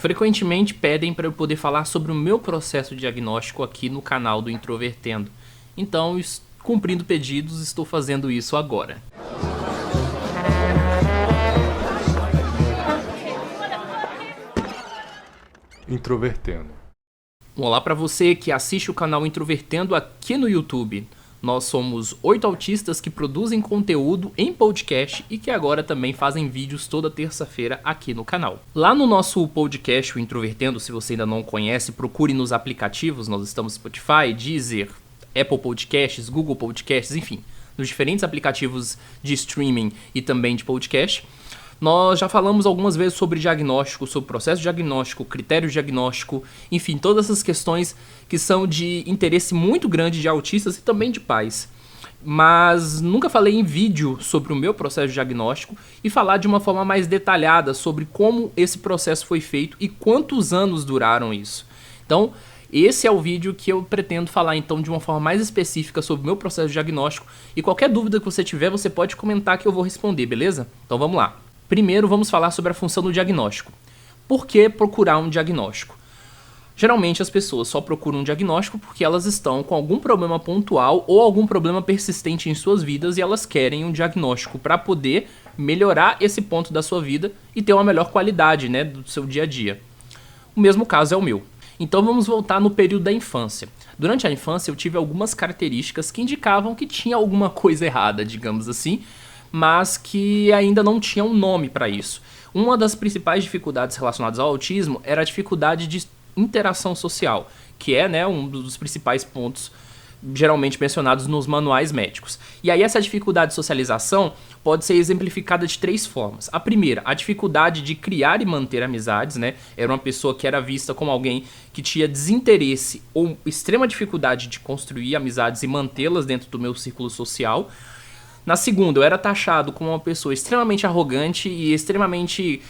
Frequentemente pedem para eu poder falar sobre o meu processo diagnóstico aqui no canal do Introvertendo. Então, cumprindo pedidos, estou fazendo isso agora. Introvertendo. Olá para você que assiste o canal Introvertendo aqui no YouTube. Nós somos 8 autistas que produzem conteúdo em podcast e que agora também fazem vídeos toda terça-feira aqui no canal. Lá no nosso podcast, o Introvertendo, se você ainda não conhece, procure nos aplicativos. Nós estamos no Spotify, Deezer, Apple Podcasts, Google Podcasts, enfim, nos diferentes aplicativos de streaming e também de podcast. Nós já falamos algumas vezes sobre diagnóstico, sobre processo diagnóstico, critério diagnóstico, enfim, todas essas questões que são de interesse muito grande de autistas e também de pais. Mas nunca falei em vídeo sobre o meu processo diagnóstico e falar de uma forma mais detalhada sobre como esse processo foi feito e quantos anos duraram isso. Então, esse é o vídeo que eu pretendo falar então de uma forma mais específica sobre o meu processo diagnóstico e qualquer dúvida que você tiver, você pode comentar que eu vou responder, beleza? Então vamos lá. Primeiro, vamos falar sobre a função do diagnóstico. Por que procurar um diagnóstico? Geralmente as pessoas só procuram um diagnóstico porque elas estão com algum problema pontual ou algum problema persistente em suas vidas e elas querem um diagnóstico para poder melhorar esse ponto da sua vida e ter uma melhor qualidade, né, do seu dia a dia. O mesmo caso é o meu. Então vamos voltar no período da infância. Durante a infância eu tive algumas características que indicavam que tinha alguma coisa errada, digamos assim, mas que ainda não tinha um nome para isso. Uma das principais dificuldades relacionadas ao autismo era a dificuldade de interação social, que é, né, um dos principais pontos geralmente mencionados nos manuais médicos. E aí essa dificuldade de socialização pode ser exemplificada de 3 formas. A primeira, a dificuldade de criar e manter amizades, né? Era uma pessoa que era vista como alguém que tinha desinteresse ou extrema dificuldade de construir amizades e mantê-las dentro do meu círculo social. Na segunda, eu era taxado como uma pessoa extremamente arrogante e extremamente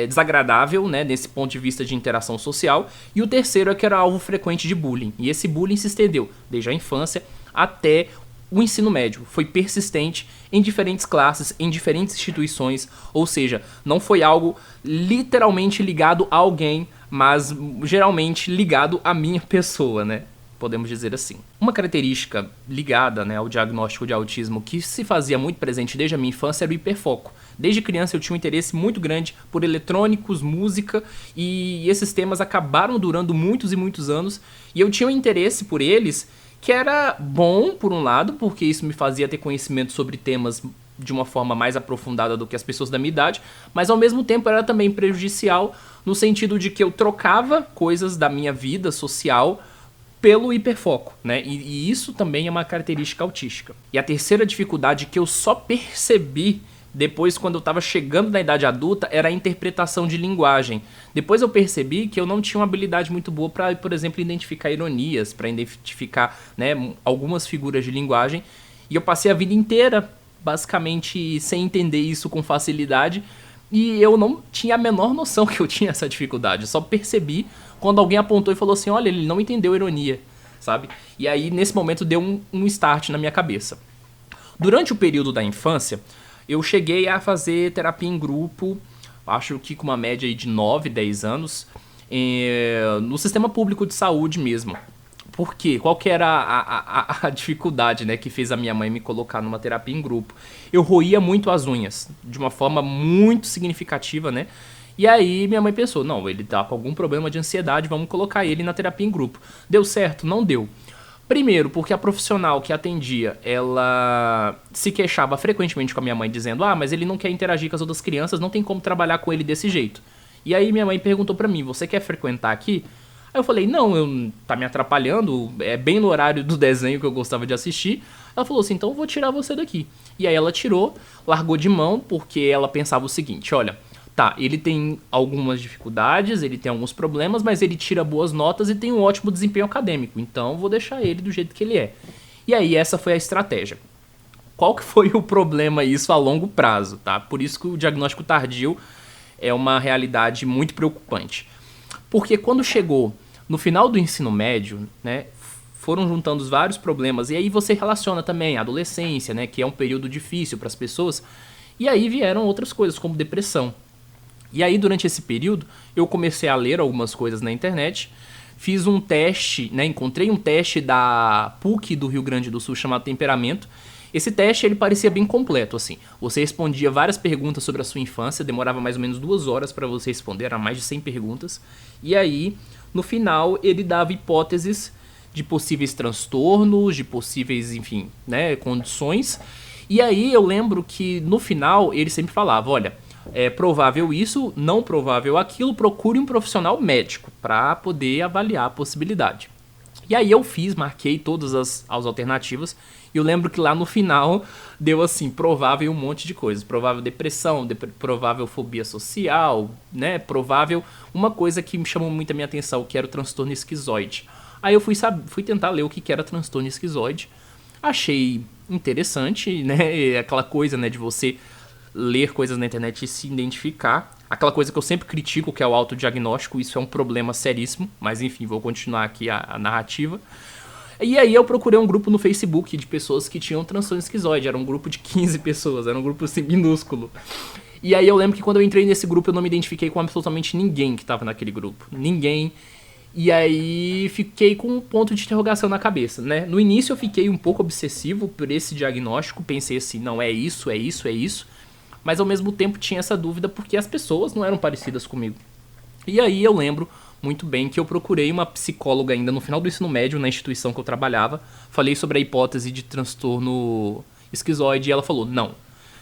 desagradável, né, nesse ponto de vista de interação social. E o terceiro é que era alvo frequente de bullying. E esse bullying se estendeu desde a infância até o ensino médio. Foi persistente em diferentes classes, em diferentes instituições. Ou seja, não foi algo literalmente ligado a alguém, mas geralmente ligado à minha pessoa, né? Podemos dizer assim. Uma característica ligada, né, ao diagnóstico de autismo que se fazia muito presente desde a minha infância era o hiperfoco. Desde criança eu tinha um interesse muito grande por eletrônicos, música, e esses temas acabaram durando muitos e muitos anos, e eu tinha um interesse por eles que era bom, por um lado, porque isso me fazia ter conhecimento sobre temas de uma forma mais aprofundada do que as pessoas da minha idade, mas ao mesmo tempo era também prejudicial no sentido de que eu trocava coisas da minha vida social pelo hiperfoco, né? E isso também é uma característica autística. E a terceira dificuldade que eu só percebi depois, quando eu estava chegando na idade adulta, era a interpretação de linguagem. Depois eu percebi que eu não tinha uma habilidade muito boa para, por exemplo, identificar ironias, para identificar, né, algumas figuras de linguagem. E eu passei a vida inteira, basicamente, sem entender isso com facilidade. E eu não tinha a menor noção que eu tinha essa dificuldade. Eu só percebi quando alguém apontou e falou assim, olha, ele não entendeu ironia, sabe? E aí, nesse momento, deu um start na minha cabeça. Durante o período da infância, eu cheguei a fazer terapia em grupo, acho que com uma média aí de 9, 10 anos, no sistema público de saúde mesmo. Por quê? Qual que era a dificuldade, né, que fez a minha mãe me colocar numa terapia em grupo? Eu roía muito as unhas, de uma forma muito significativa, né? E aí minha mãe pensou, não, ele tá com algum problema de ansiedade, vamos colocar ele na terapia em grupo. Deu certo? Não deu. Primeiro, porque a profissional que atendia, ela se queixava frequentemente com a minha mãe, dizendo, mas ele não quer interagir com as outras crianças, não tem como trabalhar com ele desse jeito. E aí minha mãe perguntou pra mim, você quer frequentar aqui? Aí eu falei, não, tá me atrapalhando, é bem no horário do desenho que eu gostava de assistir. Ela falou assim, então eu vou tirar você daqui. E aí ela tirou, largou de mão, porque ela pensava o seguinte, olha, tá, ele tem algumas dificuldades, ele tem alguns problemas, mas ele tira boas notas e tem um ótimo desempenho acadêmico, então vou deixar ele do jeito que ele é. E aí essa foi a estratégia. Qual que foi o problema isso a longo prazo, tá? Por isso que o diagnóstico tardio é uma realidade muito preocupante. Porque quando chegou no final do ensino médio, né, foram juntando vários problemas, e aí você relaciona também a adolescência, né, que é um período difícil para as pessoas, e aí vieram outras coisas, como depressão. E aí, durante esse período, eu comecei a ler algumas coisas na internet, fiz um teste, né, encontrei um teste da PUC do Rio Grande do Sul chamado Temperamento. Esse teste, ele parecia bem completo, assim. Você respondia várias perguntas sobre a sua infância, demorava mais ou menos 2 horas para você responder, eram mais de 100 perguntas. E aí, no final, ele dava hipóteses de possíveis transtornos, de possíveis, enfim, né, condições. E aí eu lembro que no final ele sempre falava, olha, é provável isso, não provável aquilo, procure um profissional médico para poder avaliar a possibilidade. E aí eu marquei todas as alternativas, e eu lembro que lá no final deu assim, provável um monte de coisas, provável depressão, provável fobia social, né, provável uma coisa que me chamou muito a minha atenção, que era o transtorno esquizoide. Aí eu fui tentar ler o que era transtorno esquizoide, achei interessante, né, aquela coisa, né, de você ler coisas na internet e se identificar. Aquela coisa que eu sempre critico, que é o autodiagnóstico, isso é um problema seríssimo, mas enfim, vou continuar aqui a narrativa. E aí eu procurei um grupo no Facebook de pessoas que tinham transtorno esquizoide, era um grupo de 15 pessoas, era um grupo assim, minúsculo. E aí eu lembro que quando eu entrei nesse grupo eu não me identifiquei com absolutamente ninguém que estava naquele grupo, ninguém. E aí fiquei com um ponto de interrogação na cabeça, né? No início eu fiquei um pouco obsessivo por esse diagnóstico, pensei assim, não, é isso, é isso, é isso. Mas ao mesmo tempo tinha essa dúvida porque as pessoas não eram parecidas comigo. E aí eu lembro muito bem que eu procurei uma psicóloga ainda no final do ensino médio na instituição que eu trabalhava, falei sobre a hipótese de transtorno esquizoide e ela falou, não.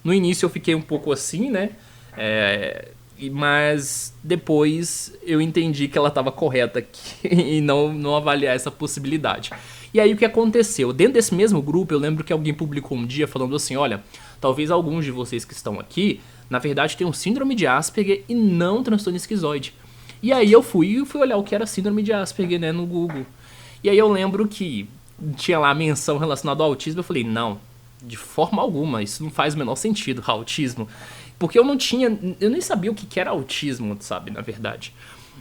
No início eu fiquei um pouco assim, né? Mas depois eu entendi que ela estava correta aqui e não avaliar essa possibilidade. E aí o que aconteceu? Dentro desse mesmo grupo eu lembro que alguém publicou um dia falando assim, olha, talvez alguns de vocês que estão aqui, na verdade tenham síndrome de Asperger e não transtorno esquizoide. E aí eu fui olhar o que era síndrome de Asperger, né, no Google. E aí eu lembro que tinha lá a menção relacionada ao autismo, eu falei, não, de forma alguma, isso não faz o menor sentido, autismo. Porque eu nem sabia o que era autismo, sabe, na verdade.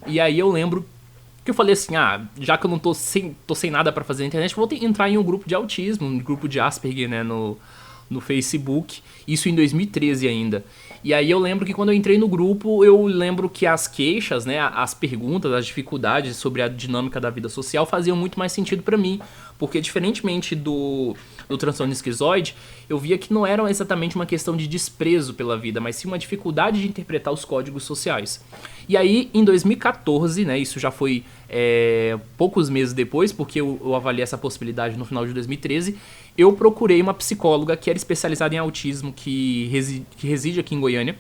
E aí eu lembro que eu falei assim, já que eu não tô sem nada pra fazer na internet, vou entrar em um grupo de autismo, um grupo de Asperger, né, no Facebook, isso em 2013 ainda. E aí eu lembro que quando eu entrei no grupo, eu lembro que as queixas, né, as perguntas, as dificuldades sobre a dinâmica da vida social faziam muito mais sentido pra mim, porque diferentemente do transtorno esquizoide, eu via que não era exatamente uma questão de desprezo pela vida, mas sim uma dificuldade de interpretar os códigos sociais. E aí, em 2014, né, isso já foi poucos meses depois, porque eu avaliei essa possibilidade no final de 2013, eu procurei uma psicóloga que era especializada em autismo, que reside aqui em Goiânia,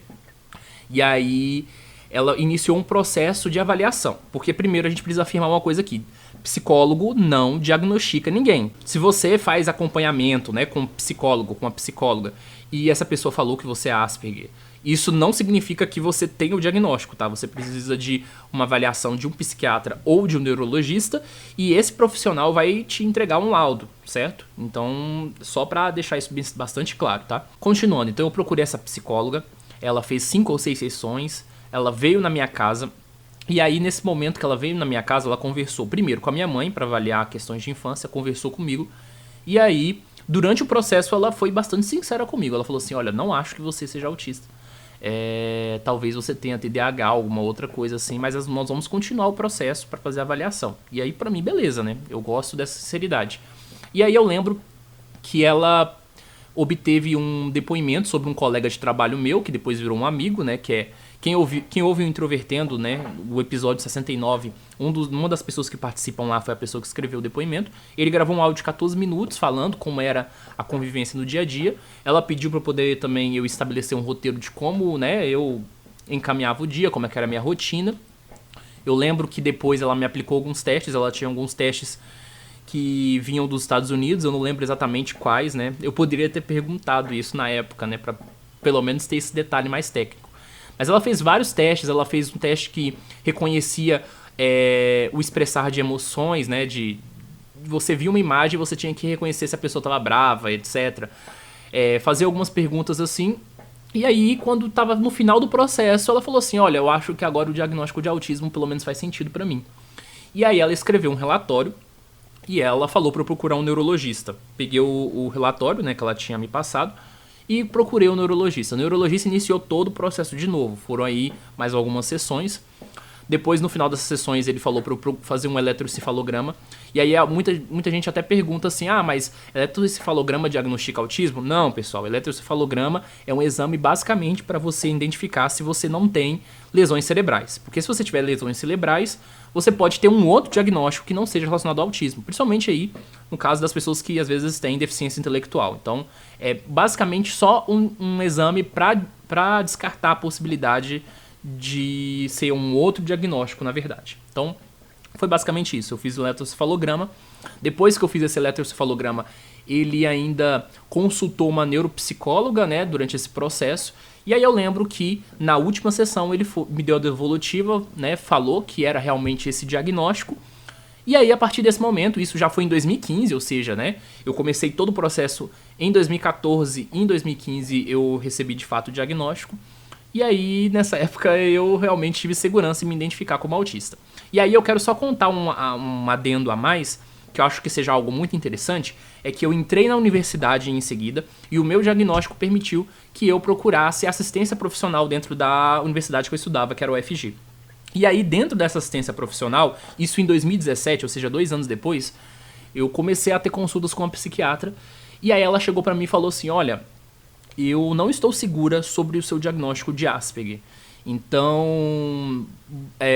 e aí ela iniciou um processo de avaliação, porque primeiro a gente precisa afirmar uma coisa aqui, psicólogo não diagnostica ninguém. Se você faz acompanhamento, né, com um psicólogo, com uma psicóloga, e essa pessoa falou que você é Asperger, isso não significa que você tenha o diagnóstico, tá? Você precisa de uma avaliação de um psiquiatra ou de um neurologista, e esse profissional vai te entregar um laudo, certo? Então, só pra deixar isso bastante claro, tá? Continuando, então eu procurei essa psicóloga, ela fez 5 ou 6 sessões, ela veio na minha casa. E aí, nesse momento que ela veio na minha casa, ela conversou primeiro com a minha mãe para avaliar questões de infância, conversou comigo. E aí, durante o processo, ela foi bastante sincera comigo. Ela falou assim, olha, não acho que você seja autista. Talvez você tenha TDAH, alguma outra coisa assim, mas nós vamos continuar o processo para fazer a avaliação. E aí, para mim, beleza, né? Eu gosto dessa sinceridade. E aí eu lembro que ela obteve um depoimento sobre um colega de trabalho meu, que depois virou um amigo, né? Que é quem ouve o Introvertendo, né, o episódio 69, uma das pessoas que participam lá foi a pessoa que escreveu o depoimento. Ele gravou um áudio de 14 minutos falando como era a convivência no dia a dia. Ela pediu para poder também eu estabelecer um roteiro de como, né, eu encaminhava o dia, como é que era a minha rotina. Eu lembro que depois ela me aplicou alguns testes, ela tinha alguns testes que vinham dos Estados Unidos, eu não lembro exatamente quais, né. Eu poderia ter perguntado isso na época, né, para pelo menos ter esse detalhe mais técnico. Mas ela fez vários testes, ela fez um teste que reconhecia o expressar de emoções, né? De você via uma imagem e você tinha que reconhecer se a pessoa estava brava, etc. Fazer algumas perguntas assim. E aí, quando estava no final do processo, ela falou assim, olha, eu acho que agora o diagnóstico de autismo pelo menos faz sentido para mim. E aí ela escreveu um relatório e ela falou para eu procurar um neurologista. Peguei o relatório, né, que ela tinha me passado. e procurei o neurologista. O neurologista iniciou todo o processo de novo. Foram aí mais algumas sessões. Depois, no final dessas sessões, ele falou para eu fazer um eletrocefalograma. E aí muita gente até pergunta assim, mas eletrocefalograma diagnostica autismo? Não, pessoal, eletrocefalograma é um exame basicamente para você identificar se você não tem lesões cerebrais. Porque se você tiver lesões cerebrais, você pode ter um outro diagnóstico que não seja relacionado ao autismo. Principalmente aí no caso das pessoas que às vezes têm deficiência intelectual. Então, é basicamente só um exame para descartar a possibilidade de ser um outro diagnóstico, na verdade. Então, foi basicamente isso. Eu fiz o eletrocefalograma. Depois que eu fiz esse eletrocefalograma, ele ainda consultou uma neuropsicóloga, né, durante esse processo. E aí eu lembro que na última sessão ele me deu a devolutiva, né, falou que era realmente esse diagnóstico. E aí, a partir desse momento, isso já foi em 2015, ou seja, né, eu comecei todo o processo em 2014 e em 2015 eu recebi de fato o diagnóstico. E aí, nessa época, eu realmente tive segurança em me identificar como autista. E aí eu quero só contar um adendo a mais, que eu acho que seja algo muito interessante, é que eu entrei na universidade em seguida e o meu diagnóstico permitiu que eu procurasse assistência profissional dentro da universidade que eu estudava, que era o UFG. E aí, dentro dessa assistência profissional, isso em 2017, ou seja, 2 anos depois, eu comecei a ter consultas com uma psiquiatra. E aí ela chegou pra mim e falou assim, olha, eu não estou segura sobre o seu diagnóstico de Asperger. Então,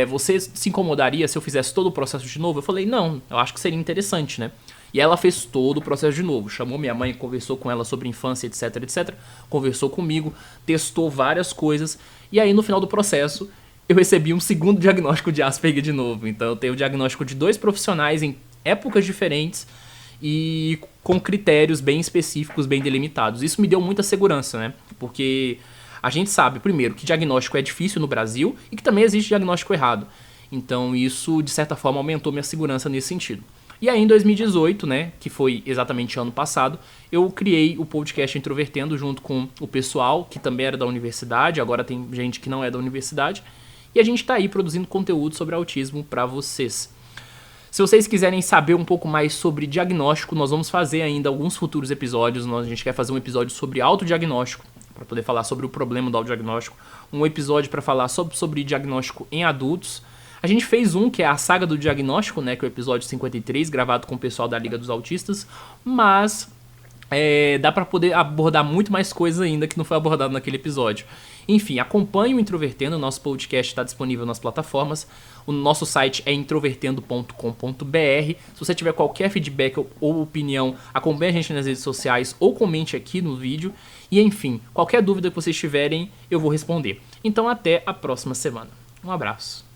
você se incomodaria se eu fizesse todo o processo de novo? Eu falei, não, eu acho que seria interessante, né? E ela fez todo o processo de novo. Chamou minha mãe, conversou com ela sobre infância, etc, etc. Conversou comigo, testou várias coisas. E aí, no final do processo, eu recebi um segundo diagnóstico de Asperger de novo. Então, eu tenho o diagnóstico de 2 profissionais em épocas diferentes e com critérios bem específicos, bem delimitados. Isso me deu muita segurança, né? Porque a gente sabe, primeiro, que diagnóstico é difícil no Brasil e que também existe diagnóstico errado. Então isso, de certa forma, aumentou minha segurança nesse sentido. E aí, em 2018, né, que foi exatamente ano passado, eu criei o podcast Introvertendo junto com o pessoal, que também era da universidade, agora tem gente que não é da universidade, e a gente tá aí produzindo conteúdo sobre autismo para vocês. Se vocês quiserem saber um pouco mais sobre diagnóstico, nós vamos fazer ainda alguns futuros episódios. A gente quer fazer um episódio sobre autodiagnóstico, para poder falar sobre o problema do autodiagnóstico. Um episódio para falar sobre diagnóstico em adultos. A gente fez um que é a saga do diagnóstico, né, que é o episódio 53, gravado com o pessoal da Liga dos Autistas. Mas dá para poder abordar muito mais coisas ainda que não foi abordado naquele episódio. Enfim, acompanhe o Introvertendo, o nosso podcast está disponível nas plataformas. O nosso site é introvertendo.com.br. Se você tiver qualquer feedback ou opinião, acompanhe a gente nas redes sociais ou comente aqui no vídeo. E enfim, qualquer dúvida que vocês tiverem, eu vou responder. Então até a próxima semana. Um abraço.